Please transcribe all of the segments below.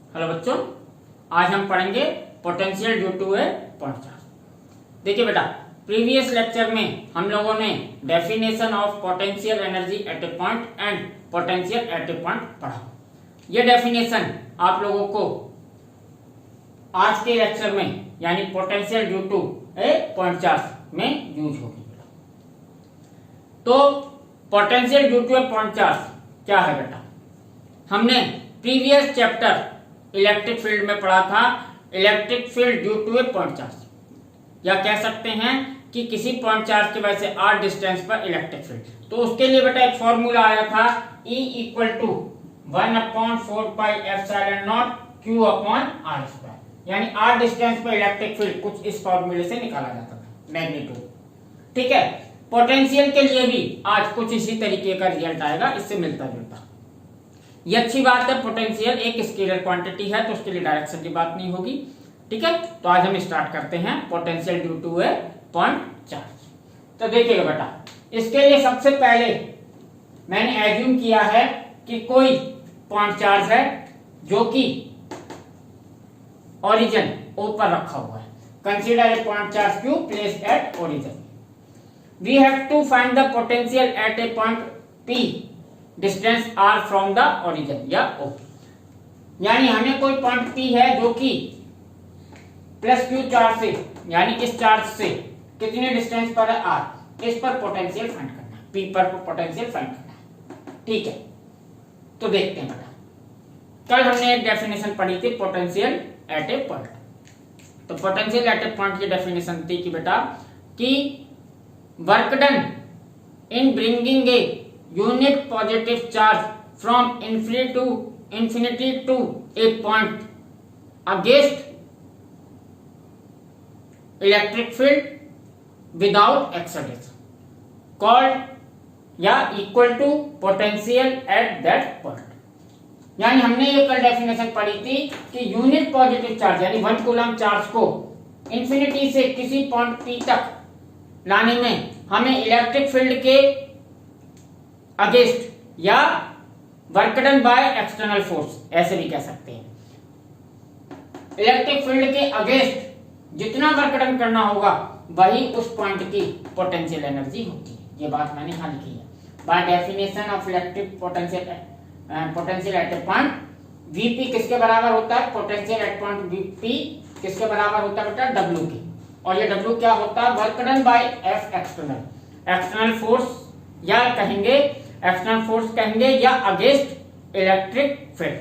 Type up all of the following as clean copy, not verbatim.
Hello बच्चों, आज हम पढ़ेंगे potential due to a point charge. देखिए बेटा, प्रीवियस लेक्चर में हम लोगों ने definition of potential energy at a point and potential at a point पढ़ा। यह डेफिनेशन आप लोगों को आज के लेक्चर में यानी potential due to a point charge में यूज होगी। तो potential due to a point charge क्या है बेटा? हमने प्रीवियस चैप्टर इलेक्ट्रिक फील्ड में पढ़ा था electric field due to a point charge, या कह सकते हैं कि किसी पॉइंट चार्ज की वजह से r डिस्टेंस पर इलेक्ट्रिक फील्ड। तो उसके लिए बेटा एक फॉर्मूला आया था E equal to 1/4πε0 Q upon r square, यानी r डिस्टेंस पर इलेक्ट्रिक फील्ड कुछ इस फॉर्मूले से निकाला जाता था, मैग्नीट्यूड। ठीक है, पोटेंशियल के लिए भी आज कुछ इसी तरीके का रिजल्ट आएगा, इससे मिलता जुलता। ये अच्छी बात है, पोटेंशियल एक स्केलर क्वांटिटी है तो उसके लिए डायरेक्शन की बात नहीं होगी। ठीक है, तो आज हम स्टार्ट करते हैं potential due to a point charge. तो देखिएगा बेटा, इसके लिए सबसे पहले मैंने एज्यूम किया है कि कोई पॉइंट चार्ज है जो कि ओरिजिन O पर रखा हुआ है। Consider a point charge Q placed at origin. We have to find the potential at a point P distance r from the origin या O। यानी हमें कोई पॉइंट P है जो कि प्लस Q चार्ज से, यानी इस चार्ज से कितने डिस्टेंस पर है r, इस पर पोटेंशियल फाइंड करना है, P पर पोटेंशियल फाइंड करना है। ठीक है, तो देखते हैं बेटा, कल हमने एक डेफिनेशन पढ़ी थी पोटेंशियल एट ए पॉइंट। तो पोटेंशियल एट ए पॉइंट की डेफिनेशन थी कि बेटा कि work done in bringing A unit positive charge from infinity to a point against electric field without acceleration called या equal to potential at that point। यानी हमने ये कल डेफिनेशन पढ़ी थी कि यूनिट पॉजिटिव चार्ज यानी 1 कूलम चार्ज को इंफिनिटी से किसी पॉइंट P तक लाने में हमें इलेक्ट्रिक फील्ड के अगेंस्ट या work done by external force, ऐसे भी कह सकते हैं, इलेक्ट्रिक फील्ड के अगेंस्ट जितना वर्क डन करना होगा वही उस पॉइंट की पोटेंशियल एनर्जी होती है। ये बात मैंने यहां लिखी है। By definition of electric potential at a point, Vp किसके बराबर होता है? पोटेंशियल एट पॉइंट Vp किसके बराबर होता है बेटा? W के। और ये W क्या होता है? Work done by F external, external force या कहेंगे एक्सटर्नल फोर्स कहेंगे या against electric field,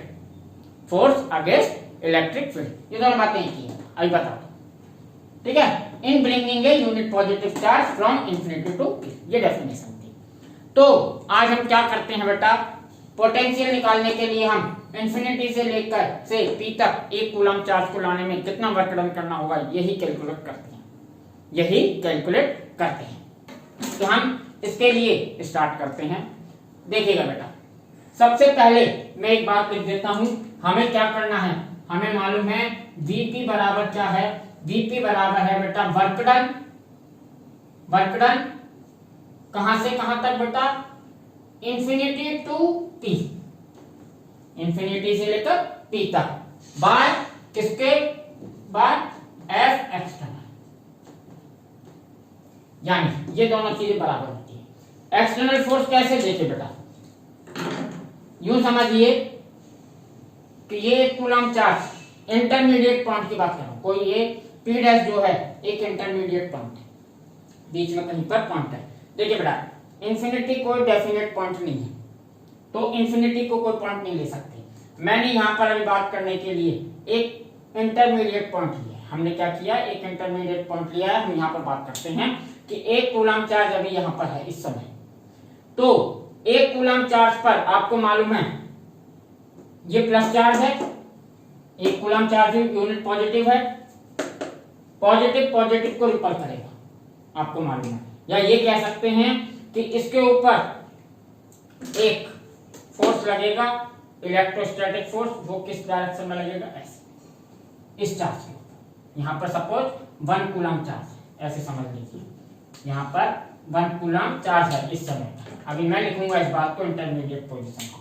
force against electric field. ये दोनों बातें की हैं, अभी बताओ। ठीक है, in bringing a unit positive charge from infinity to P, ये डेफिनेशन थी। तो आज हम क्या करते हैं बेटा, पोटेंशियल निकालने के लिए हम इंफिनिटी से लेकर से P तक एक कूलम चार्ज को लाने में कितना वर्क डन करना होगा यही कैलकुलेट करते हैं, यही कैलकुलेट करते हैं। तो हम इसके लिए स्टार्ट करते हैं। देखिएगा बेटा, सबसे पहले मैं एक बात लिख देता हूं, हमें क्या करना है, हमें मालूम है Vp बराबर क्या है? Vp बराबर है बेटा वर्क डन, वर्क डन कहां से कहां तक बेटा? इंफिनिटी टू P, इंफिनिटी से लेकर P तक, बाय किसके? By F external. यानी ये दोनों चीजें बराबर होती है। एक्सटर्नल फोर्स कैसे देखे बेटा? यूं समझिए कि ये एक कूलम चार्ज इंटरमीडिएट पॉइंट की बात कर रहा हूं, कोई ये P डैश जो है एक इंटरमीडिएट पॉइंट है, बीच में कहीं पर पॉइंट है। देखिए बेटा, इंफिनिटी कोई डेफिनेट पॉइंट नहीं है, तो इंफिनिटी को कोई पॉइंट नहीं ले सकते। मैंने यहां पर अभी बात करने के लिए एक इंटरमीडिएट पॉइंट लिया। हमने क्या किया? एक इंटरमीडिएट पॉइंट लिया है। हम यहां पर बात करते हैं कि एक कूलम चार्ज अभी यहां पर है इस समय। तो एक कूलम चार्ज पर आपको मालूम है ये प्लस चार्ज है, एक कूलम चार्ज यूनिट पॉजिटिव है, पॉजिटिव पॉजिटिव को रिपल करेगा, आपको मालूम है। या ये कह सकते हैं कि इसके ऊपर एक फोर्स लगेगा, इलेक्ट्रोस्टैटिक फोर्स, वो किस डायरेक्शन में लगेगा? ऐसे, इस चार्ज के ऊपर। यहां पर सपोज 1 कूलम चार्ज है, ऐसे समझ लीजिए, यहां पर 1 कूलम चार्ज है इस समय। अभी मैं लिखूंगा इस बात को, इंटरमीडिएट पोजीशन को।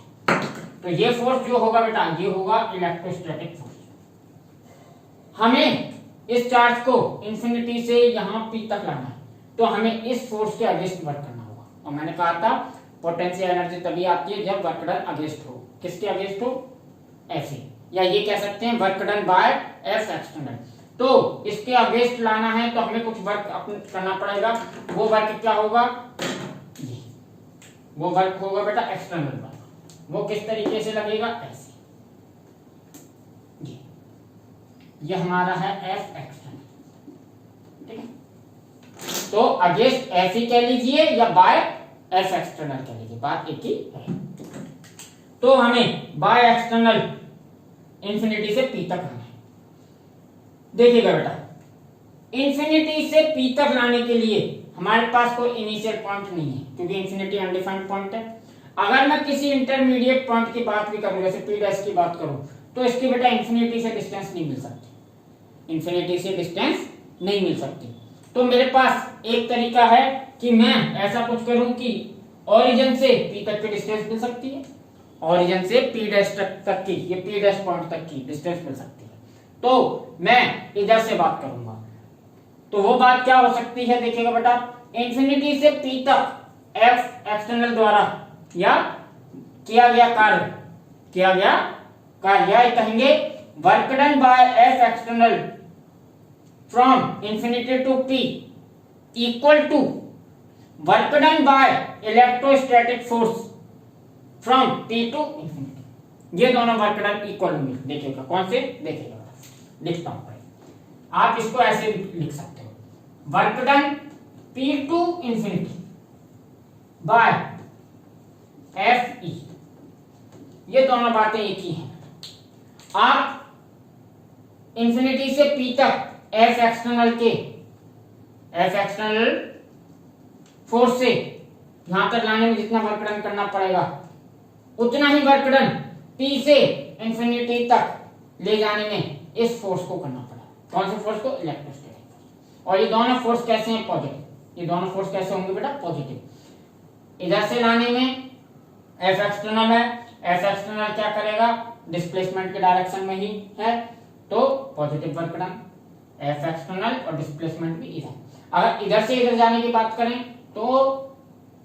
तो ये फोर्स जो होगा बेटा ये होगा इलेक्ट्रोस्टैटिक फोर्स। हमें इस चार्ज को इंफिनिटी से यहाँ पी तक लाना है, तो हमें इस फोर्स के अगेंस्ट वर्क करना होगा। और मैंने कहा था पोटेंशियल एनर्जी तभी आती है जब वर्क डन अगेंस्ट हो। किसके अगेंस्ट हो? F, या ये कह सकते हैं work done by F external. तो इसके अगेंस्ट लाना है तो हमें कुछ वर्क करना पड़ेगा। वो वर्क क्या होगा? ये वो वर्क होगा बेटा एक्सटर्नल वर्क। वो किस तरीके से लगेगा? ऐसे। ये हमारा है F एक्सटर्नल, ठीक है। तो अगेंस्ट F ही कह लीजिए या बाय F एक्सटर्नल कह लीजिए, बात एक ही है। तो हमें बाय एक्सटर्नल इंफिनिटी से P तक आना है। देखिएगा बेटा, इंफिनिटी से P तक लाने के लिए हमारे पास कोई इनिशियल पॉइंट नहीं है, क्योंकि इंफिनिटी अनडिफाइंड पॉइंट है। अगर मैं किसी इंटरमीडिएट पॉइंट की बात भी करूं, जैसे P डैश की बात करूं, तो इसकी बेटा इंफिनिटी से डिस्टेंस नहीं मिल सकती, इंफिनिटी से डिस्टेंस नहीं मिल सकती। तो मेरे पास एक तरीका है कि मैं ऐसा कुछ करूं कि ओरिजिन से P तक की डिस्टेंस मिल सकती है, ओरिजिन से P डैश तक की, ये P डैश पॉइंट तक की डिस्टेंस मिल सकती है। तो मैं इधर से बात करूंगा, तो वो बात क्या हो सकती है? देखिएगा बेटा, इंफिनिटी से P तक F एक्सटर्नल द्वारा या किया गया कार्य या कहेंगे work done by F external from infinity to P equal to work done by electrostatic force from P to infinity. ये दोनों वर्क डन इक्वल होंगे। देखिएगा कौन से? देखिएगा लिखता हूं, आप इसको ऐसे लिख सकते हो, work done P to infinity by Fe, ये दोनों बातें एक ही हैं। आप इंफिनिटी से P तक F एक्सटर्नल फोर्स से यहां तक लाने में जितना वर्क डन करना पड़ेगा, उतना ही वर्क डन P से इंफिनिटी तक ले जाने में इस फोर्स को करना पड़ेगा। कौन से फोर्स को? Electrostatic force. और ये दोनों फोर्स कैसे हैं? पॉजिटिव। ये दोनों फोर्स कैसे होंगे बेटा? पॉजिटिव। इधर से लाने में F एक्सटर्नल है, F एक्सटर्नल क्या करेगा? डिस्प्लेसमेंट के डायरेक्शन में ही है, तो positive work done F external और डिस्प्लेसमेंट भी इधर। अगर इधर से इधर जाने की बात करें तो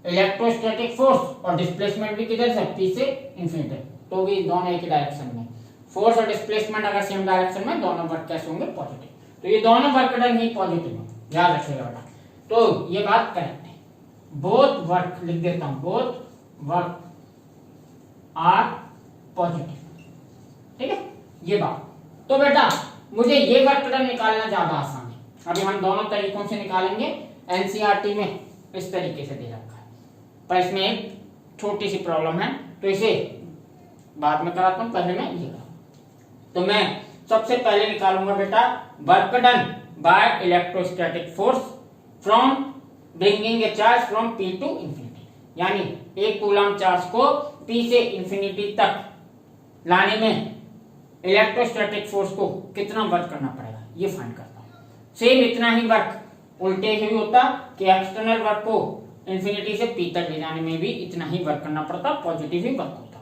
इलेक्ट्रोस्टैटिक फोर्स और डिस्प्लेसमेंट भी किधर से? P से इंफिनिटी, तो भी दोनों एक ही डायरेक्शन में। फोर्स और डिस्प्लेसमेंट अगर सेम डायरेक्शन में, दोनों वर्क कैसे होंगे? पॉजिटिव। तो ये दोनों वर्क डन ही पॉजिटिव है, याद रखिएगा बेटा। तो ये बात करेक्ट है। बोथ वर्क लिख देता हूं, बोथ वर्क आर पॉजिटिव, ठीक है ये बात। तो बेटा मुझे ये वर्क डन निकालना ज्यादा आसान है। अभी हम दोनों तरीकों से निकालेंगे। एनसीईआरटी में इस तरीके से दे रखा है, पर इसमें एक छोटी सी प्रॉब्लम है, तो इसे बाद में कराता हूं, पहले मैं ये करूं। तो मैं सबसे पहले निकालूंगा बेटा work done by electrostatic force from bringing a charge from P to infinity, यानी एक कूलम चार्ज को P से इंफिनिटी तक लाने में इलेक्ट्रोस्टैटिक फोर्स को कितना वर्क करना पड़ेगा, ये फाइंड करता हूं। सेम इतना ही वर्क उल्टे ही होता कि एक्सटर्नल वर्क को इंफिनिटी से P तक ले जाने में भी इतना ही वर्क करना पड़ता, पॉजिटिव ही वर्क होता।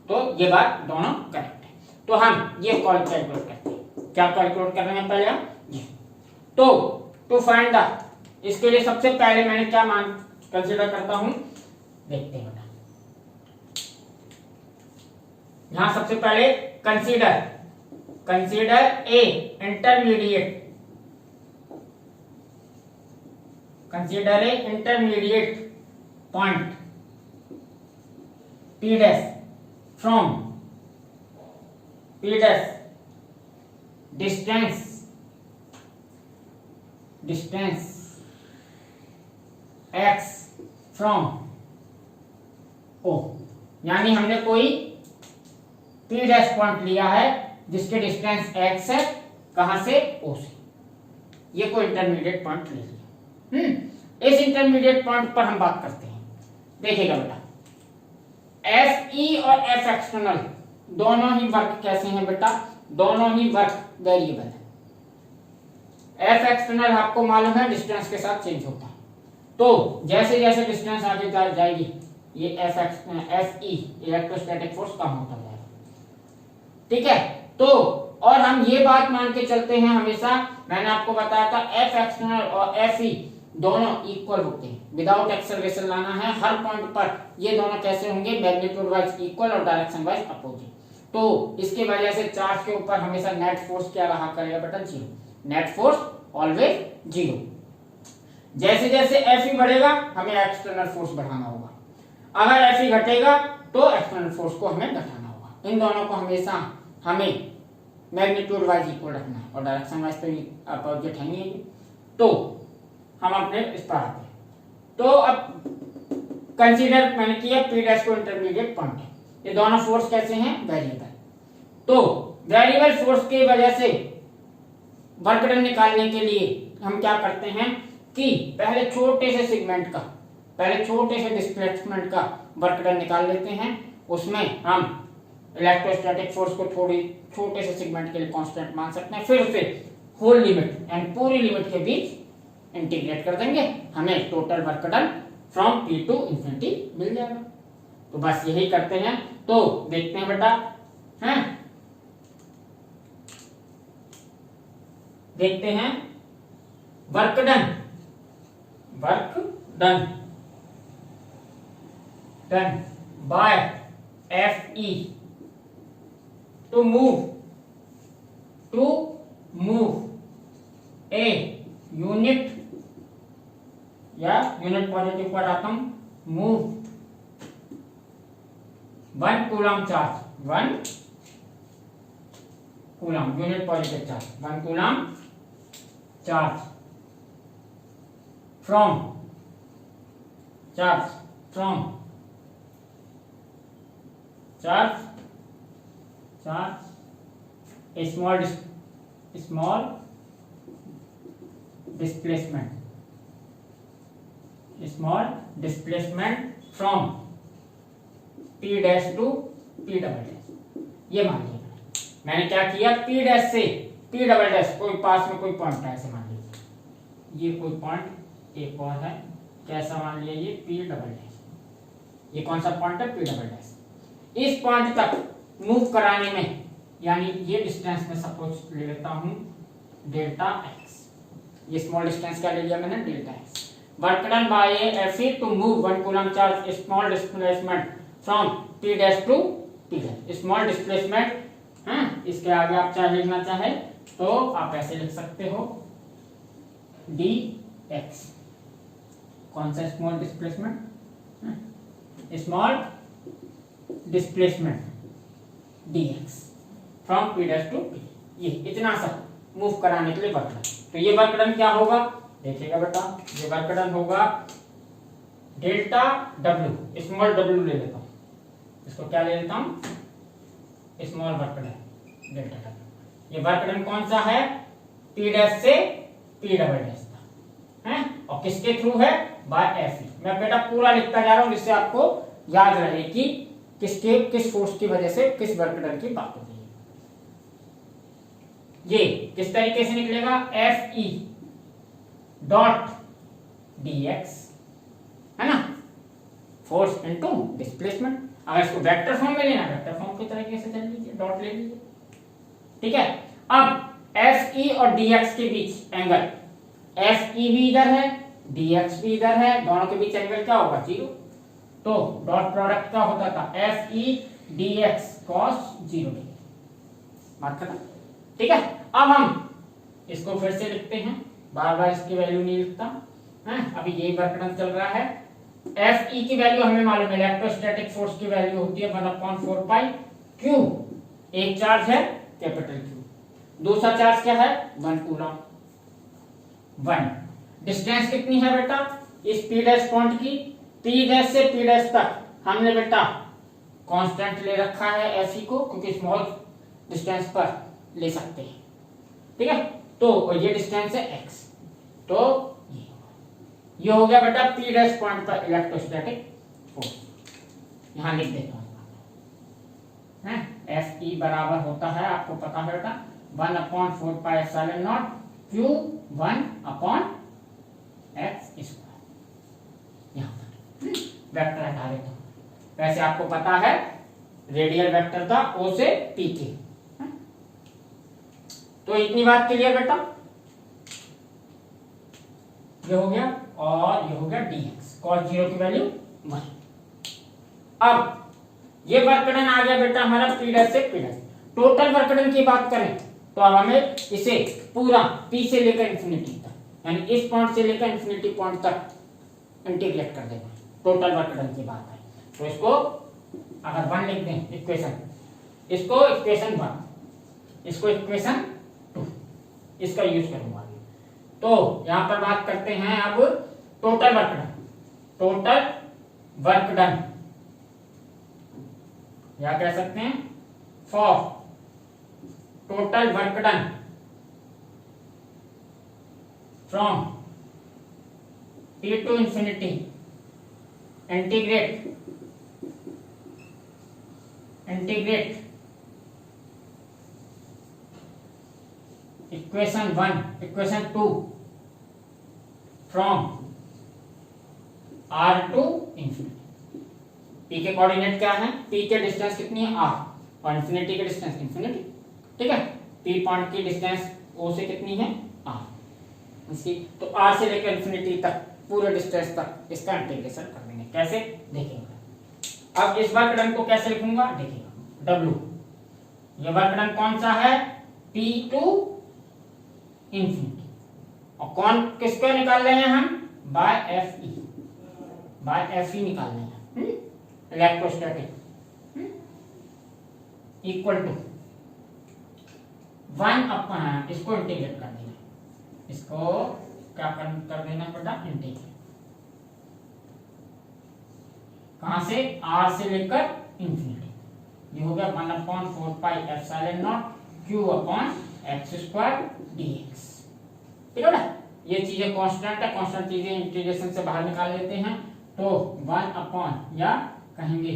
तो ये बात दोनों करेक्ट है। तो हम ये कैलकुलेट करते हैं। क्या कैलकुलेट कर रहे हैं पहले हम ये? तो टू फाइंड द, इसके लिए सबसे पहले मैंने क्या मान कंसीडर करता हूं, देखते हैं बेटा। यहां सबसे पहले consider A intermediate point P dash from P dash distance x from O, यानी हमने कोई P डैश पॉइंट लिया है जिसके डिस्टेंस x है, कहां से? O से। ये कोई इंटरमीडिएट पॉइंट ले लिया। इस इंटरमीडिएट पॉइंट पर हम बात करते हैं। देखिएगा बेटा, Fe और F एक्सटर्नल दोनों ही वर्क कैसे हैं बेटा? दोनों ही वर्क वेरिएबल है। F एक्सटर्नल आपको मालूम है डिस्टेंस के साथ चेंज होता है, तो जैसे जैसे डिस्टेंस आगे जाएगी ये एफ ई इलेक्ट्रोस्टैटिक फोर्स कम होता जाएगा। ठीक है, तो और हम ये बात मान के चलते हैं हमेशा, मैंने आपको बताया था एफ एक्सटर्नल और एफ ई दोनों इक्वल होते हैं, विदाउट एक्सेलरेशन लाना है हर पॉइंट पर। ये दोनों कैसे होंगे, मैग्नीट्यूड वाइज इक्वल और डायरेक्शन वाइज अपोजिट। तो इसके वजह से चार्ज के ऊपर हमेशा नेट फोर्स क्या रहा करेगा बेटा, zero. Net force always zero. जैसे जैसे एफ ई बढ़ेगा हमें एक्सटर्नल फोर्स बढ़ाना होगा, अगर एफ ई घटेगा तो एक्सटर्नल फोर्स को हमें घटाना होगा। इन दोनों को हमेशा हमें मैग्नीट्यूड वाइज इक्वल रखना है और डायरेक्शन वाइज तो अपोजिट है ही। तो हम अपने इस पर आते हैं। तो अब कंसीडर मैंने किया पी डैश को इंटरमीडिएट पॉइंट है, ये दोनों फोर्स कैसे हैं, वेरिएबल। तो वेरिएबल फोर्स की वजह से वर्क डन निकालने के लिए हम क्या करते हैं कि पहले छोटे से सेगमेंट का, पहले छोटे से डिस्प्लेसमेंट का वर्क डन निकाल लेते हैं। उसमें हम इलेक्ट्रोस्टैटिक फोर्स को थोड़ी छोटे से सेगमेंट के लिए कांस्टेंट मान सकते हैं, फिर उसे होल लिमिट एंड पूरी लिमिट के बीच इंटीग्रेट कर देंगे, हमें total work done from P to infinity मिल जाएगा। तो बस यही करते हैं। तो देखते हैं बेटा, हैं देखते हैं work done by F E to move a unit या यूनिट पॉजिटिव पर आतम move 1 coulomb charge, 1 coulomb unit positive charge, 1 coulomb charge from small displacement from P dash to P double dash. ये मान लिया मैंने क्या किया, P डैश से P डबल डैश कोई पास में कोई पॉइंट है, ऐसे मान लीजिए ये कोई पॉइंट एक और है, कैसा मान लिया ये P डबल डैश, ये कौन सा पॉइंट है, P डबल डैश। इस पॉइंट तक मूव कराने में, यानी ये डिस्टेंस में सपोज ले लेता हूं डेल्टा एक्स, ये स्मॉल डिस्टेंस क्या ले लिया मैंने, delta x. Work done by F E to move 1 coulomb charge small displacement from P dash to P dash. Small displacement, हाँ, इसके आगे आप चाहे लिखना चाहे तो आप ऐसे लिख सकते हो dx। कौन सा small displacement, small displacement dx from P dash to P, ये इतना सा मूव कराने के लिए वर्क डन। तो ये वर्क डन क्या होगा, देखिएगा बेटा, ये वर्क डन होगा डेल्टा W, स्मॉल w ले लेता हूं, इसको क्या ले लेता हूं, small work done delta W। ये वर्क डन कौन सा है, P डैश से P डबल डैश का है, और किसके थ्रू है, बाय एफ ई। मैं बेटा पूरा लिखता जा रहा हूं जिससे आपको याद रहे कि किस फोर्स की वजह से किस वर्क डन की बात होती है। ये किस तरीके से निकलेगा, एफ ई डॉट dx है ना, फोर्स इनटू डिस्प्लेसमेंट। अगर इसको वेक्टर फॉर्म में लेना, वेक्टर फॉर्म की तरीके से चल लीजिए, डॉट ले लीजिए। ठीक है, अब एफ ई और dx के बीच एंगल, एफ ई भी इधर है dx भी इधर है, दोनों के बीच एंगल क्या होगा, 0। तो डॉट प्रोडक्ट क्या होता था, एफ ई dx cos 0 बात खत्म। ठीक है, अब हम इसको फिर से लिखते हैं, बार बार इसकी वैल्यू नहीं लिखता है, अभी यही वर्क डन चल रहा है। एफ ई की वैल्यू हमें मालूम है, इलेक्ट्रोस्टैटिक फोर्स की वैल्यू होती है 1/4 पाई क्यू। एक चार्ज है कैपिटल क्यू, दूसरा चार्ज क्या है, 1 कूलम। 1 डिस्टेंस कितनी है बेटा, इस P डैश पॉइंट की, P डैश से P डैश तक हमने बेटा कांस्टेंट ले रखा है एफ ई को, क्योंकि स्मॉल डिस्टेंस पर ले सकते हैं। ठीक है, तो ये डिस्टेंस है x, तो ये हो गया बेटा P डैश पॉइंट पर इलेक्ट्रोस्टैटिक फोर्स। यहां लिख देता हूं, एफ ई बराबर होता है, आपको पता है बेटा, 1/4 pi epsilon not Q 1/x square. यहां पर वेक्टर हटा देता हूं, वैसे आपको पता है रेडियल वेक्टर था ओ से पी के। तो इतनी बात क्लियर बेटा, ये हो गया और ये हो गया dx cos 0 की वैल्यू 1। अब ये वर्क डन आ गया बेटा हमारा p डैश से p dash. Total work done की बात करें तो अब हमें इसे पूरा p से लेकर इंफिनिटी तक यानी इस पॉइंट से लेकर इंफिनिटी पॉइंट तक इंटीग्रेट कर देना, टोटल वर्क डन की बात है। तो इसको अगर 1 लिख दें इक्वेशन, इसको इक्वेशन 1, इसको इक्वेशन 2, इसका यूज करूंगा। तो यहां पर बात करते हैं अब total work done. Total work done या कह सकते हैं for total work done from t to infinity integrate equation 1 equation 2 from r to infinity. p के कोऑर्डिनेट क्या है, p के डिस्टेंस कितनी है r और इंफिनिटी के डिस्टेंस इंफिनिटी, ठीक है। p पॉइंट की डिस्टेंस o से कितनी है r, इसकी तो r से लेकर इंफिनिटी तक पूरे डिस्टेंस तक इसका इंटीग्रेशन कर देंगे। कैसे देखेंगे। अब इस वर्क डन को कैसे लिखूंगा देखिएगा, w ये वर्क डन कौन सा है, p टू इंफिनिटी, और कौन किसको निकाल रहे हैं हम, बाय एफ ई निकाल रहे हैं, इलेक्ट्रोस्टैटिक इक्वल टू 1 अपॉन, इसको इंटीग्रेट कर देना, इसको क्या कर देना बेटा इंटीग्रेट, कहां से r से लेकर इंफिनिटी, ये हो गया 1/4 pi epsilon naught q upon x square dx, ठीक है ना। ये चीजें कांस्टेंट है, कांस्टेंट चीजें इंटीग्रेशन से बाहर निकाल लेते हैं, तो 1 अपॉन या कहेंगे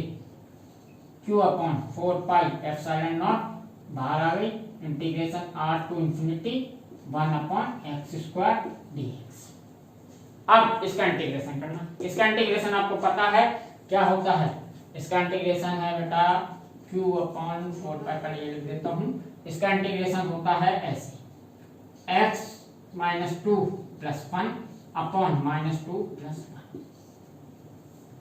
q upon 4 pi epsilon naught बाहर आ गई, integration r to infinity 1 upon x square dx। अब इसका इंटीग्रेशन करना, इसका इंटीग्रेशन आपको पता है क्या होता है, इसका इंटीग्रेशन है बेटा q अपॉन 4 पाई, पहले ये लिख देता हूं, इसका इंटीग्रेशन होता है ऐसे x -2 + 1 अपॉन -2 + 1,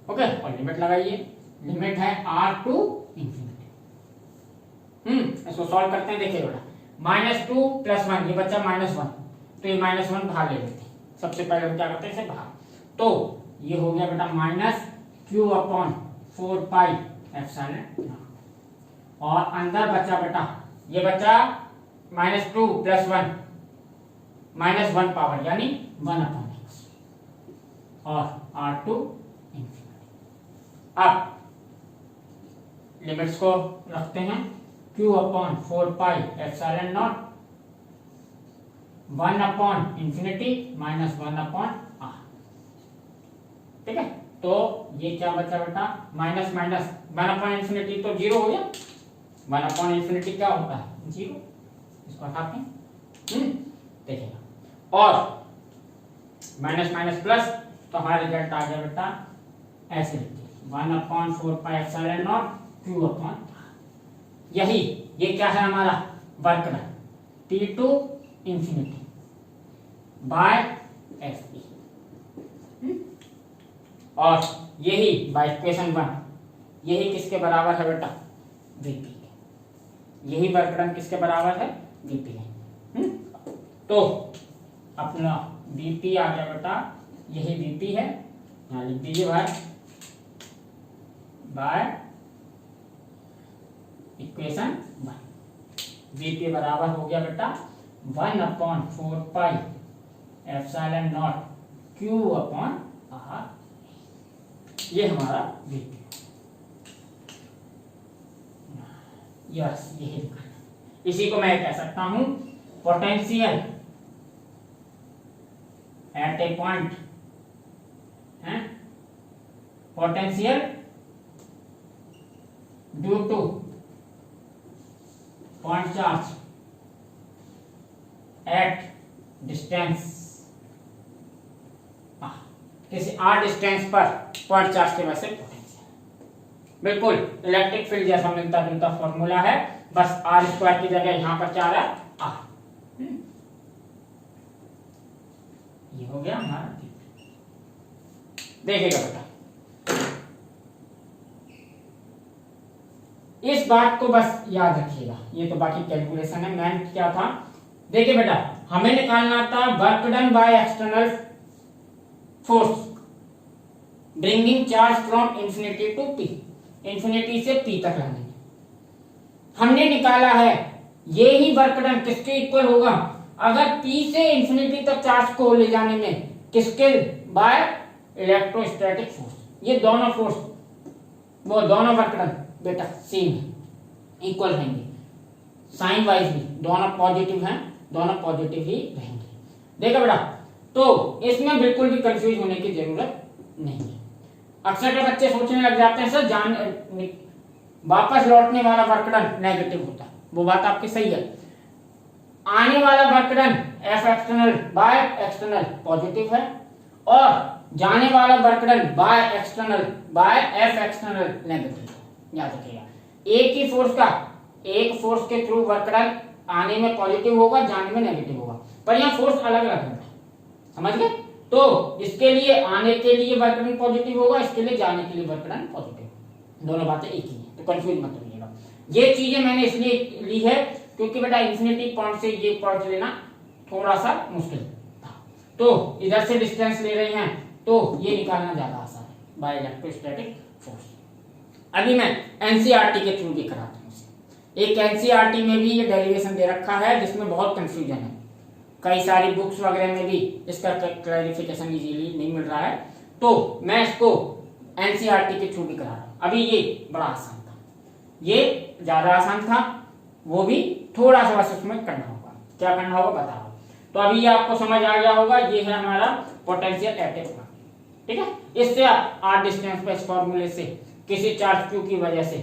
ओके। और लिमिट लगाइए, लिमिट है r टू इंफिनिटी। इसको सॉल्व करते हैं, देखिए बेटा -2 + 1 ये बच्चा -1, तो ये -1 बाहर ले लेते हैं, सबसे पहले हम क्या करते हैं इसे बाहर, तो ये हो गया बेटा -q अपॉन 4 पाई एप्सिलॉन, और अंदर बचा बेटा ये बचा -2 + 1 -1 पावर यानी 1 अपॉन x और r टू इंफिनिटी। अब लिमिट्स को रखते हैं, q upon 4 pi epsilon not 1 upon infinity -1 upon r, ठीक है। तो ये क्या बचा बेटा माइनस 1 अपॉन इंफिनिटी तो 0 हो गया, 1 अपॉन इंफिनिटी क्या होता है 0, इसको हटाते हैं, देखिएगा, और माइनस माइनस प्लस, तो हमारा रिजल्ट आ गया बेटा ऐसे लिखिए 1/4 pi epsilon naught q upon, यही ये क्या है हमारा work done t to infinity by F E, और यही बाय इक्वेशन 1 यही किसके बराबर है बेटा वीपी के, यही वर्क डन किसके बराबर है वीपी है। तो अपना वीपी आ गया बेटा, यही वीपी है, यहाँ लिख दीजिए भाई बाय इक्वेशन 1, वीपी बराबर हो गया बेटा 1/4 pi epsilon naught q upon r, ये हमारा वीपी, यस यही लिखा है। इसी को मैं कह सकता हूं पोटेंशियल एट ए पॉइंट है, potential due two point charge at distance, किसी r डिस्टेंस पर पॉइंट चार्ज की वजह से पोटेंशियल, बिल्कुल इलेक्ट्रिक फील्ड जैसा मिलता जुलता फॉर्मूला है, बस आर स्क्वायर की जगह यहां पर क्या आ रहा है आर। ये हो गया हमारा। देखिएगा बेटा, इस बात को बस याद रखिएगा, ये तो बाकी कैलकुलेशन है। मैन क्या था, देखिए बेटा, हमें निकालना था work done by external force bringing charge from infinity to P, infinity से पी तक लाने। हमने निकाला है ये ही वर्क डन किसके इक्वल होगा, अगर पी से इंफिनिटी तक चार्ज को ले जाने में किसके, बाय इलेक्ट्रोस्टैटिक फोर्स। ये दोनों फोर्स, वो दोनों वर्क डन बेटा सेम है, इक्वल रहेंगे, साइन वाइज भी दोनों पॉजिटिव हैं, दोनों पॉजिटिव ही रहेंगे। देखो बेटा, तो इसमें बिल्कुल भी कंफ्यूज होने की जरूरत नहीं है। अक्सर के बच्चे सोचने लग जाते हैं सर वापस लौटने वाला वर्क डन नेगेटिव होता है, वो बात आपकी सही है। आने वाला work done F external by external positive है, और जाने वाला work done by external by F external negative. याद रखिएगा, एक ही फोर्स का, एक फोर्स के थ्रू वर्क डन आने में पॉजिटिव होगा, जाने में नेगेटिव होगा, पर यहाँ फोर्स अलग अलग है, समझ गए। तो इसके लिए आने के लिए वर्क डन पॉजिटिव होगा, इसके लिए जाने के लिए वर्क डन पॉजिटिव, दोनों बातें एक ही है, तो कंफ्यूज मत होइएगा। ये चीजें मैंने इसलिए ली है क्योंकि बेटा इंफिनिटी पॉइंट से ये पॉइंट लेना थोड़ा सा मुश्किल था, तो इधर से डिस्टेंस ले रहे हैं तो ये निकालना ज्यादा आसान है बाय इलेक्ट्रोस्टैटिक फोर्स। अभी मैं एनसीईआरटी के थ्रू भी कराता हूँ। एक एनसीईआरटी में भी ये डेरिवेशन दे रखा है जिसमें बहुत कंफ्यूजन है, कई सारी बुक्स वगैरह में भी इसका क्लैरिफिकेशन इजीली नहीं मिल रहा है, तो मैं इसको एनसीईआरटी के थ्रू भी करा रहा हूँ। अभी ये बड़ा आसान था, ये ज्यादा आसान था, वो भी थोड़ा सा बस उसमें करना होगा, क्या करना होगा बता रहा हूँ। तो अभी ये आपको समझ आ गया होगा, ये है हमारा पोटेंशियल एट ए पॉइंट, ठीक है। इससे आप आर डिस्टेंस पे इस फॉर्मूले से किसी चार्ज क्यू की वजह से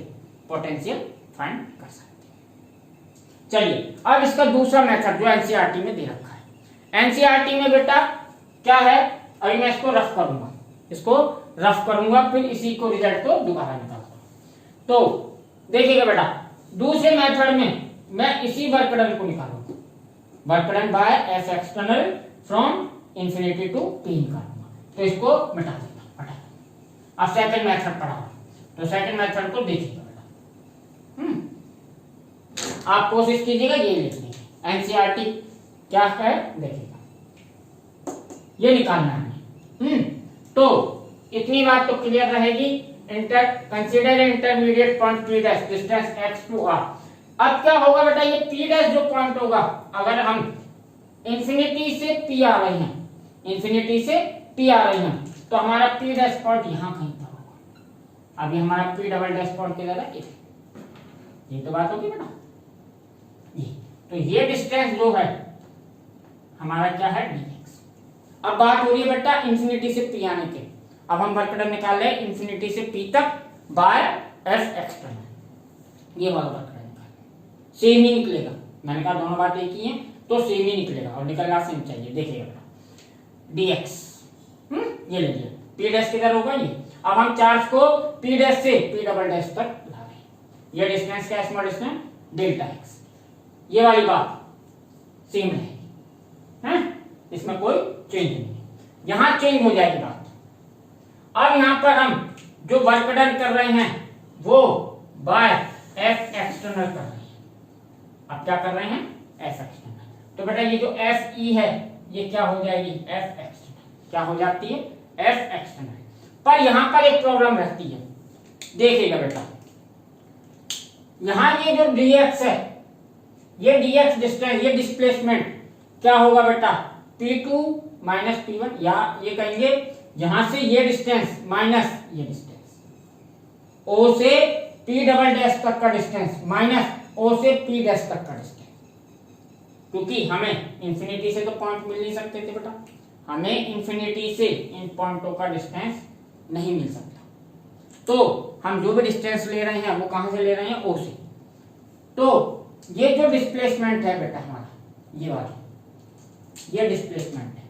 पोटेंशियल फाइंड कर सकते हैं। चलिए अब इसका दूसरा मेथड जो एनसीईआरटी में दे रखा है। एनसीईआरटी में बेटा क्या है, अभी मैं इसको रफ करूंगा, इसको रफ करूंगा, फिर इसी को रिजल्ट को दोबारा निकालूंगा। तो देखिएगा बेटा, दूसरे मेथड में मैं इसी वर्क डन को निकालूंगा, work done by F external from infinity to P निकालूंगा, तो इसको मिटा देगा, हटा। अब सेकंड मेथड पढ़ा, तो सेकंड मेथड को देखिएगा बेटा, आप कोशिश कीजिएगा ये लिखने की, एनसीईआरटी क्या है देखिएगा, ये निकालना है। तो इतनी बात तो क्लियर रहेगी। Consider intermediate point P dash distance x to r। अब क्या होगा बेटा, ये p डैश जो पॉइंट होगा, अगर हम इंफिनिटी से p आ रहे हैं, इंफिनिटी से p आ रहे हैं, तो हमारा p डैश पॉइंट यहां कहीं पर होगा। अभी हमारा p डबल डैश पॉइंट किधर है, ये तो बात होगी बेटा, ये तो ये डिस्टेंस जो है हमारा क्या है dx। अब बात हो रही है बेटा इंफिनिटी से p आने के, अब हम वर्क डन निकाल रहे हैं इंफिनिटी से p तक बाय एफ एक्सटर्नल, ये वाला वर्क डन निकाल, सेम ही निकलेगा। मैंने कहा दोनों बात एक ही है, तो सेम ही निकलेगा और निकलना सेम चाहिए। देखिएगा बेटा dx, ये ले लिया, p डैश किधर होगा ये। अब हम चार्ज को p डैश से p डबल डैश तक ला रहे हैं, ये डिस्टेंस क्या, स्मॉल डिस्टेंस डेल्टा x, ये वाली बात सेम रहेगी, इसमें कोई चेंज नहीं है, यहां चेंज हो जाएगी बात। अब यहां पर हम जो वर्क डन कर रहे हैं वो बाय एफ एक्सटर्नल कर रहे हैं। अब क्या कर रहे हैं, एफ एक्सटर्नल, तो बेटा ये जो एफ ई है ये क्या हो जाएगी, एफ एक्सटर्नल, क्या हो जाती है, एफ एक्सटर्नल। पर यहां पर एक प्रॉब्लम रहती है, देखिएगा बेटा, यहां ये जो dx है, ये dx डिस्टेंस, ये डिस्प्लेसमेंट क्या होगा बेटा, p2 माइनस p1, या ये कहेंगे यहां से ये डिस्टेंस माइनस ये डिस्टेंस, O से P डबल डैश तक का डिस्टेंस माइनस O से P डैश तक का डिस्टेंस, क्योंकि हमें इंफिनिटी से तो पॉइंट मिल नहीं सकते थे बेटा, हमें इंफिनिटी से इन पॉइंटों का डिस्टेंस नहीं मिल सकता, तो हम जो भी डिस्टेंस ले रहे हैं वो कहां से ले रहे हैं, O से। तो ये जो डिस्प्लेसमेंट है बेटा हमारा, ये वाला ये डिस्प्लेसमेंट है,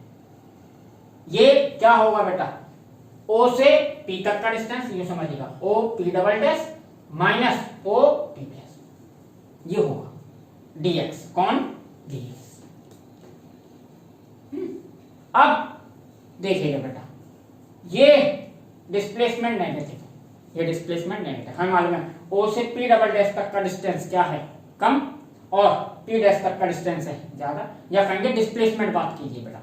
ये क्या होगा बेटा, ओ से पी तक का डिस्टेंस ये समझिएगा, O P double dash minus O P dash, ये होगा डीएक्स, कौन डीएक्स। अब देखिएगा बेटा, ये डिस्प्लेसमेंट नेगेटिव, ये डिस्प्लेसमेंट नेगेटिव, हमें मालूम है ओ से पी डबल डैश तक का डिस्टेंस क्या है, कम, और पी डैश तक का डिस्टेंस है ज्यादा, या कहेंगे डिस्प्लेसमेंट बात कीजिए बेटा,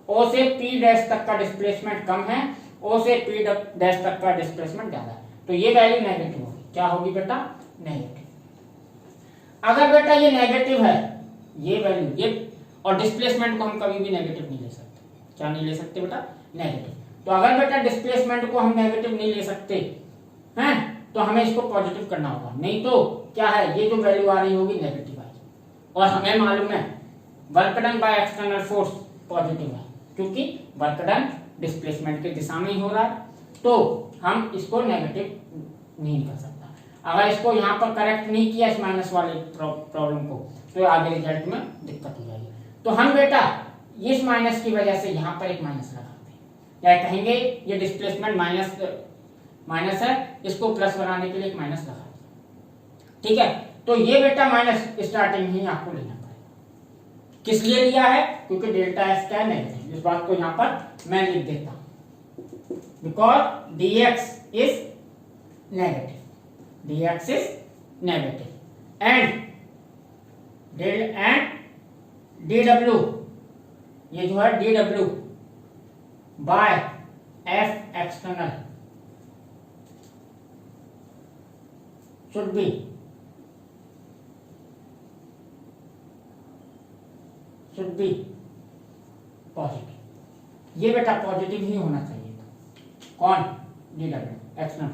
ओ से पी डैश तक का डिस्प्लेसमेंट कम है, ओ से पी डैश तक का डिस्प्लेसमेंट ज्यादा है, तो ये वैल्यू नेगेटिव होगी, क्या होगी बेटा, नेगेटिव। अगर बेटा ये नेगेटिव है, ये वैल्यू, ये, और डिस्प्लेसमेंट को हम कभी भी नेगेटिव नहीं ले सकते, क्या नहीं ले सकते बेटा, नेगेटिव। तो अगर बेटा डिस्प्लेसमेंट को हम नेगेटिव नहीं ले सकते हैं, तो हमें इसको पॉजिटिव करना होगा, नहीं तो क्या है, ये जो वैल्यू आ रही होगी नेगेटिव आएगी, और हमें मालूम है work done by external force positive है, क्योंकि वर्क डन डिस्प्लेसमेंट की दिशा में ही हो रहा है, तो हम इसको नेगेटिव नहीं कर सकता। अगर इसको यहाँ पर करेक्ट नहीं किया इस माइनस वाले प्रॉब्लम को, तो आगे रिजल्ट में दिक्कत हो जाएगी। तो हम बेटा इस माइनस की वजह से यहाँ पर एक माइनस लगाते हैं, या कहेंगे ये डिस्प्लेसमेंट माइनस है, इसको प्लस बनाने के लिए एक माइनस लगा दिया, ठीक है। तो ये बेटा माइनस स्टार्टिंग ही आपको लेना पड़ेगा, किस लिए लिया है, क्योंकि डेल्टा एस क्या है, नेगेटिव, इस बात को यहाँ पर मैं लिख देता हूं, because dx is negative, dx is negative, and dw, ये जो है dw by f external should be positive, ये बेटा पॉजिटिव ही होना चाहिए था, कौन, dw एक्सटर्नल।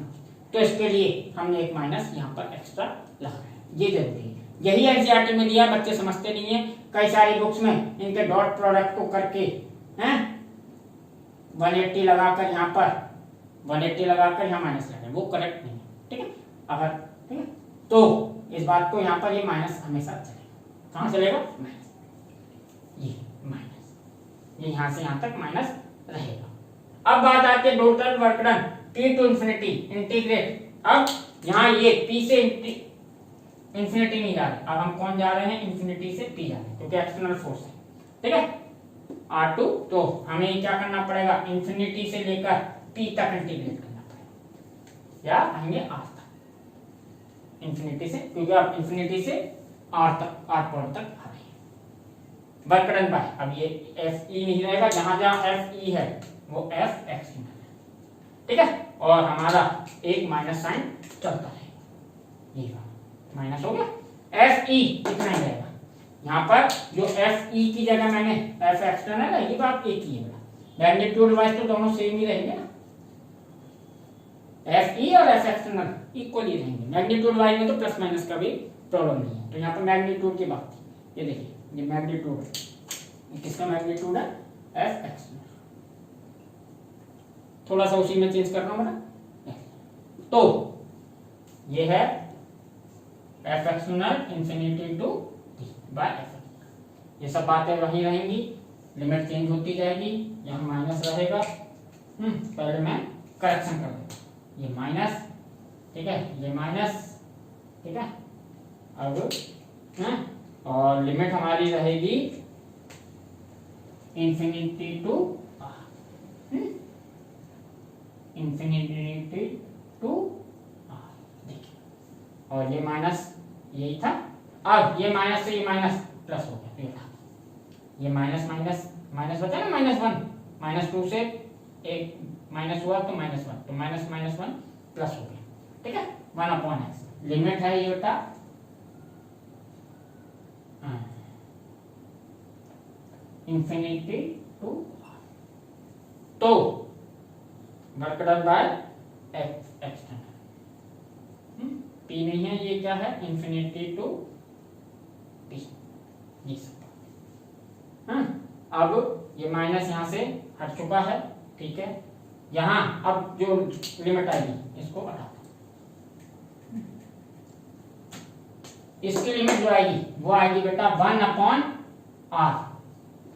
तो इसके लिए हमने एक माइनस यहाँ पर एक्स्ट्रा लगाया, ये जरूरी है, यही एनसीईआरटी में दिया, बच्चे समझते नहीं है, कई सारी बुक्स में इनके डॉट प्रोडक्ट को करके हैं 180 लगाकर यहाँ पर 180 लगाकर यहाँ माइनस लगाए, वो करेक्ट नहीं है, ठीक है। अगर ठीक है, तो इस बात को यहाँ पर ये माइनस हमेशा चलेगा, कहाँ चलेगा, माइनस, ये माइनस, ये यहाँ से यहाँ तक माइनस रहेगा। अब बात आती है total work done T to infinity integrate, अब यहाँ ये P से इंफिनिटी नहीं जा रहे, अब हम कौन जा रहे हैं, इंफिनिटी से P जा रहे हैं, क्योंकि एक्सटर्नल फोर्स है, ठीक है, R2, तो हमें क्या करना पड़ेगा, इंफिनिटी से लेकर P तक इंटीग्रेट करना पड़ेगा, या कहेंगे R तक, इंफिनिटी से, क्योंकि आप इंफिनिटी से R तक, R पॉइंट तक आ रहे हैं। वर्क डन बाय, अब ये FE नहीं रहेगा, जहां जहां FE है वो FX है, ठीक है, और हमारा एक माइनस साइन चलता है, ये माइनस हो गया, FE इतना ही रहेगा, यहाँ पर जो FE की जगह मैंने F एक्सटर्नल है, ये बात एक ही है, मैग्नीट्यूड वाइज तो दोनों सेम ही रहेंगे ना, FE और F एक्सटर्नल इक्वली रहेंगे, मैग्नीट्यूड वाइज में तो प्लस माइनस का भी प्रॉब्लम नहीं है, तो यहाँ पर मैग्नीट्यूड की बात थी, ये देखिए, ये मैग्नीट्यूड है, किसका मैग्नीट्यूड है, F एक्सटर्नल, थोड़ा सा उसी में चेंज कर रहा हूं मैं, तो ये है F external infinity to P by F, ये सब बातें वहीं रहेंगी, लिमिट चेंज होती जाएगी, यहाँ माइनस रहेगा, पहले मैं करेक्शन कर दूंगा, ये माइनस, ठीक है, ये माइनस, ठीक है, अब और लिमिट हमारी रहेगी इंफिनिटी टू इंफिनिटी टू देखिए, और ये माइनस यही था, अब ये माइनस से ये माइनस प्लस हो गया, ये माइनस माइनस माइनस बचा ना, -1 -2 से एक माइनस हुआ तो -1, तो -1 प्लस हो गया, ठीक है, 1/x, लिमिट है ये बेटा इंफिनिटी टू, तो work done by external, P नहीं है, ये क्या है, इंफिनिटी टू P, ये सब, अब ये माइनस यहाँ से हट चुका है, ठीक है, यहाँ अब जो लिमिट आएगी इसको हटा दो, इसकी लिमिट जो आएगी वो आएगी बेटा 1/r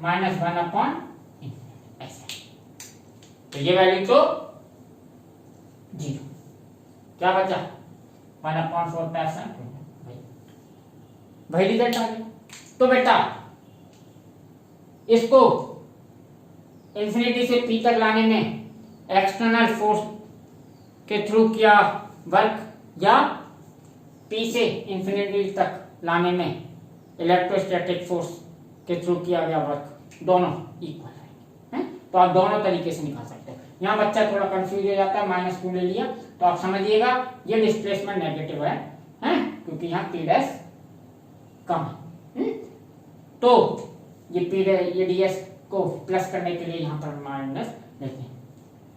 -1/, ऐसे, तो ये वैल्यू तो जीरो। क्या बचा? 1/4 वही रिजल्ट आ गया। तो बेटा इसको इंफिनिटी से पी तक लाने में एक्सटर्नल फोर्स के थ्रू किया वर्क या पी से इंफिनिटी तक लाने में इलेक्ट्रोस्टैटिक फोर्स के थ्रू किया गया वर्क, दोनों इक्वल है। तो आप दोनों तरीके से निकाल सकते हैं। यहाँ बच्चा थोड़ा कंफ्यूज हो जाता है, -2 ले लिया, तो आप समझिएगा ये डिस्प्लेसमेंट नेगेटिव है क्योंकि यहाँ पी डैश कम है। तो ये ds को प्लस करने के लिए यहाँ पर माइनस लेते हैं,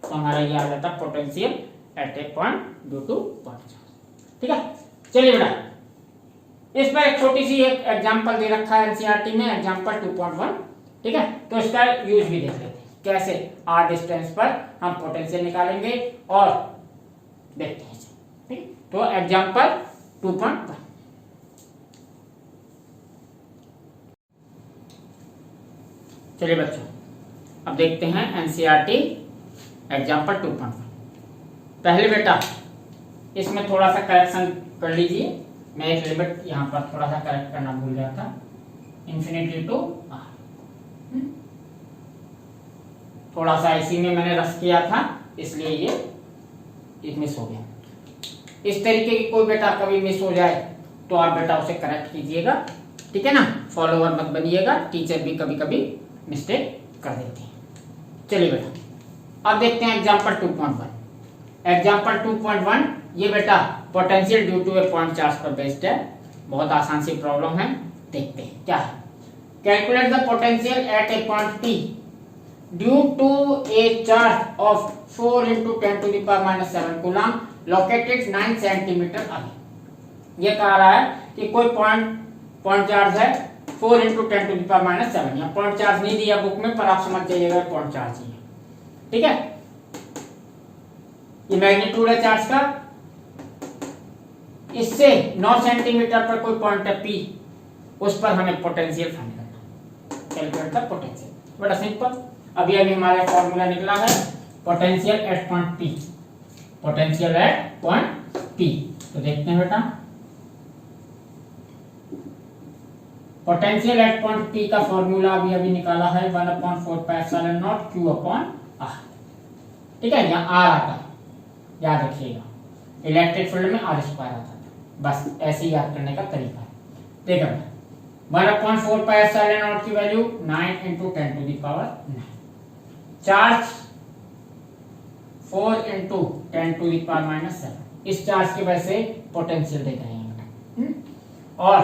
तो हमारा ये आ जाता potential at a point due two point charge. ठीक है, चलिए बेटा इस पर एक छोटी सी एक एग्जांपल दे रखा है एनसीईआरटी में, एग्जांपल 2.1। ठीक है, तो इसका यूज भी देख लेते हैं कैसे r डिस्टेंस पर हम पोटेंशियल निकालेंगे और देखते हैं। ठीक, तो एग्जांपल 2.1। चलिए बच्चों अब देखते हैं एनसीईआरटी एग्जांपल 2.1। पहले बेटा इसमें थोड़ा सा करेक्शन कर लीजिए, मैं एक लिमिट यहाँ पर थोड़ा सा करेक्ट करना भूल गया था, इन्फिनिटी टू r। थोड़ा सा इसी में मैंने रस किया था इसलिए ये मिस हो गया। इस तरीके की कोई बेटा कभी मिस हो जाए तो आप बेटा उसे करेक्ट कीजिएगा, ठीक है ना, फॉलोअर मत बनिएगा, टीचर भी कभी कभी मिस्टेक कर देते हैं। चलिए बेटा अब देखते हैं एग्जांपल 2.1। एग्जांपल 2.1 ये बेटा potential due to a point charge पर बेस्ड है, बहुत आसान सी प्रॉब्लम है, देखते हैं क्या है। Calculate the potential at a point P due to a charge of 4 × 10⁻⁷ coulomb located 9 centimetre away. ये कह रहा है कि कोई पॉइंट चार्ज है 4 × 10⁻⁷। यहाँ पॉइंट चार्ज नहीं दिया बुक में, पर आप समझ जाइएगा पॉइंट चार्ज ही है। ठीक है, ये मैग्नीट्यूड है चार्ज का, इससे 9 सेंटीमीटर पर कोई पॉइंट है P, उस पर हमें पोटेंशियल फाइंड करना, कैलकुलेट द पोटेंशियल। बड़ा सिंपल, अभी हमारा फॉर्मूला निकला है potential at point P, potential at point P। तो देखते हैं बेटा पोटेंशियल एट पॉइंट P का फॉर्मूला अभी निकाला है 1/4πε0 Q/r। ठीक है, यहाँ r आता है, याद रखिएगा, इलेक्ट्रिक फील्ड में r² आता है, बस ऐसे ही याद करने का तरीका है। देखो 1/4πε0 की वैल्यू 9 × 10⁻⁹, चार्ज 4 × 10⁻⁷। इस चार्ज की वजह से पोटेंशियल देख रहे हैं और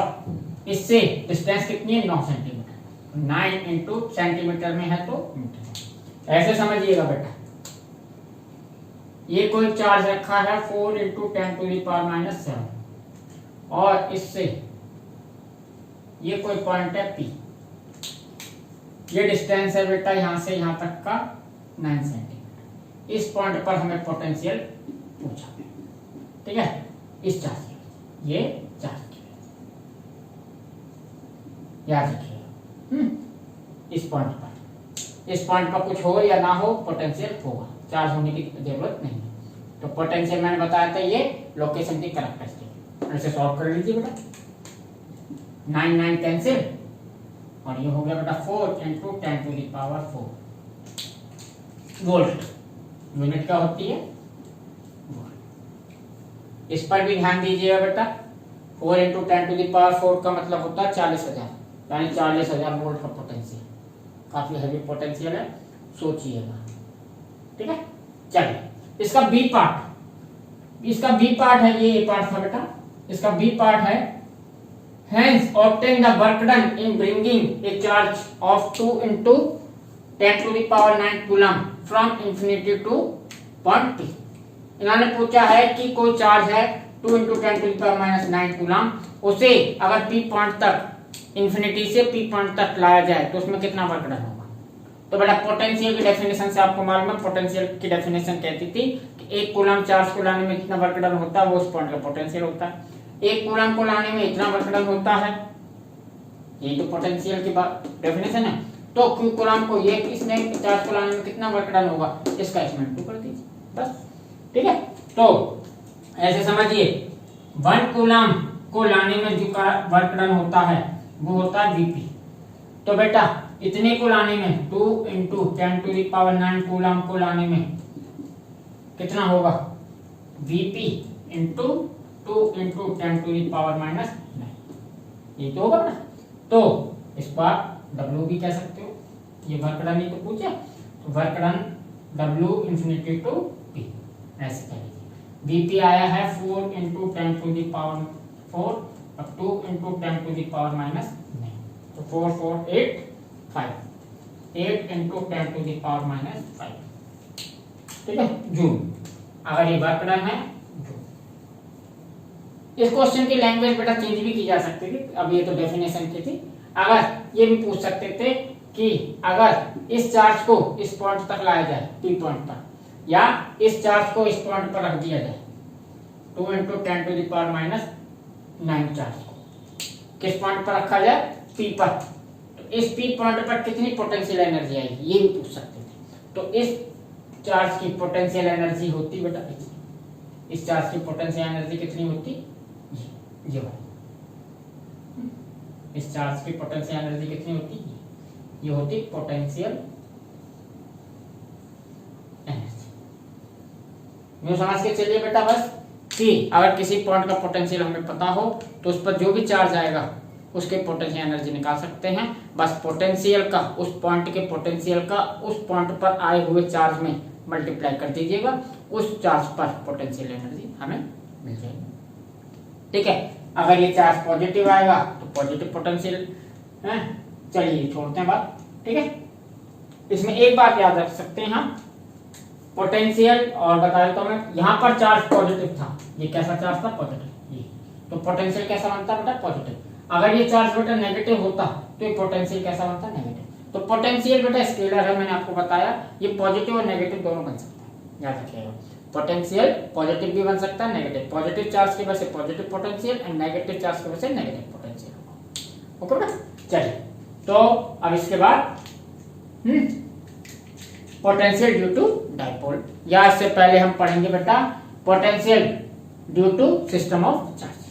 इससे डिस्टेंस कितनी है 9 सेंटीमीटर, 9 × सेंटीमीटर में है तो मीटर। ऐसे समझिएगा बेटा, ये कोई चार्ज रखा है 4 × 10⁻⁷ और इससे ये कोई पॉइंट है P, ये डिस्टेंस है बेटा यहां से यहां तक का 9 सेंटीमीटर। इस पॉइंट पर हमें पोटेंशियल पूछा, ठीक है, इस चार्ज की, ये चार्ज की, याद रखिएगा। इस पॉइंट पर कुछ हो या ना हो पोटेंशियल होगा, चार्ज होने की जरूरत नहीं है। तो पोटेंशियल मैंने बताया था ये लोकेशन की कैरेक्टरिस्टिक, ऐसे सॉल्व कर लीजिए बेटा, 9 कैंसिल और ये हो गया बेटा 4 × 10⁴ वोल्ट। यूनिट क्या होती है? वोल्ट। इस पर भी ध्यान दीजिएगा बेटा, 4 × 10⁴ का मतलब होता है 40,000, यानी 40,000 वोल्ट का पोटेंशियल, काफी हैवी पोटेंशियल है, सोचिएगा। ठीक है, चलिए इसका बी पार्ट है, ये पार्ट था बेटा, इसका बी पार्ट है hence obtain the work done in bringing a charge of 2 × 10⁹ coulomb from infinity to point P। इन्होंने पूछा है कि कोई चार्ज है 2 × 10⁻⁹ कूलम, उसे अगर P पॉइंट तक, इंफिनिटी से P पॉइंट तक लाया जाए तो उसमें कितना वर्क डन होगा। तो बेटा पोटेंशियल की डेफिनेशन से आपको मालूम है, पोटेंशियल की डेफिनेशन कहती थी कि एक कूलम चार्ज को लाने में कितना वर्क डन होता है, वो उस पॉइंट का पोटेंशियल होता है। एक कूलम को लाने में इतना वर्क डन होता है, ये तो पोटेंशियल की डेफिनेशन है। तो क्यू कूलम को ये इसने चार्ज को लाने में कितना वर्क डन होगा, इसका इसमें 2 कर दीजिए बस। ठीक है, तो ऐसे समझिए 1 कूलम को लाने में जो वर्क डन होता है वो होता है Vp। तो बेटा इतने को लाने में 2 × 10⁹ कूलम को लाने में कितना होगा Vp × 2 × 10⁻⁹ ये तो होगा ना। तो इस पर W भी कह सकते हो, ये वर्क डन ही तो पूछा, तो work done W ∞ to P ऐसे कह लीजिए। Vp आया है 4 × 10⁴ अब 2 × 10⁻⁹ तो 4 4 8 5 8 × 10⁻⁵ ठीक है जूल। अगर ये वर्क डन है जूल। इस क्वेश्चन की लैंग्वेज बेटा चेंज भी की जा सकती थी, अब ये तो डेफिनेशन की थी। अगर ये भी पूछ सकते थे कि अगर इस चार्ज को इस पॉइंट तक लाया जाए P पॉइंट पर, या इस चार्ज को इस पॉइंट पर रख दिया जाए 2 × 10⁻⁹ चार्ज को किस पॉइंट पर रखा जाए P पर, तो इस P पॉइंट पर कितनी पोटेंशियल एनर्जी आएगी ये भी पूछ सकते थे। तो इस चार्ज की पोटेंशियल एनर्जी होती बेटा, इस चार्ज की पोटेंशियल एनर्जी कितनी होती, ये वाली। इस चार्ज की पोटेंशियल एनर्जी कितनी होती, ये होती पोटेंशियल एनर्जी। यूं समझ के चलिए बेटा बस कि अगर किसी पॉइंट का पोटेंशियल हमें पता हो तो उस पर जो भी चार्ज आएगा उसके पोटेंशियल एनर्जी निकाल सकते हैं। बस पोटेंशियल का उस पॉइंट के पोटेंशियल का उस पॉइंट पर आए हुए चार्ज में मल्टीप्लाई कर दीजिएगा, उस चार्ज पर पोटेंशियल एनर्जी हमें मिल जाएगी। ठीक है, अगर ये चार्ज पॉजिटिव आएगा तो पॉजिटिव पोटेंशियल है। चलिए छोड़ते हैं बात, ठीक है। इसमें एक बात याद रख सकते हैं हम, पोटेंशियल और बता देता हूं मैं, यहाँ पर चार्ज पॉजिटिव था, ये कैसा चार्ज था पॉजिटिव, ये तो पोटेंशियल कैसा बनता बेटा पॉजिटिव। अगर ये चार्ज बेटा नेगेटिव होता तो ये पोटेंशियल कैसा बनता नेगेटिव। तो पोटेंशियल बेटा स्केलर है, मैंने आपको बताया, ये पॉजिटिव और नेगेटिव दोनों बन सकता है, याद रखिएगा। पोटेंशियल पॉजिटिव भी बन सकता है नेगेटिव, पॉजिटिव चार्ज की वजह से positive potential and negative charge की वजह से नेगेटिव पोटेंशियल। ओके बेटा, चलिए तो अब इसके बाद पोटेंशियल ड्यू टू डाइपोल, या इससे पहले हम पढ़ेंगे बेटा potential due to system of charge.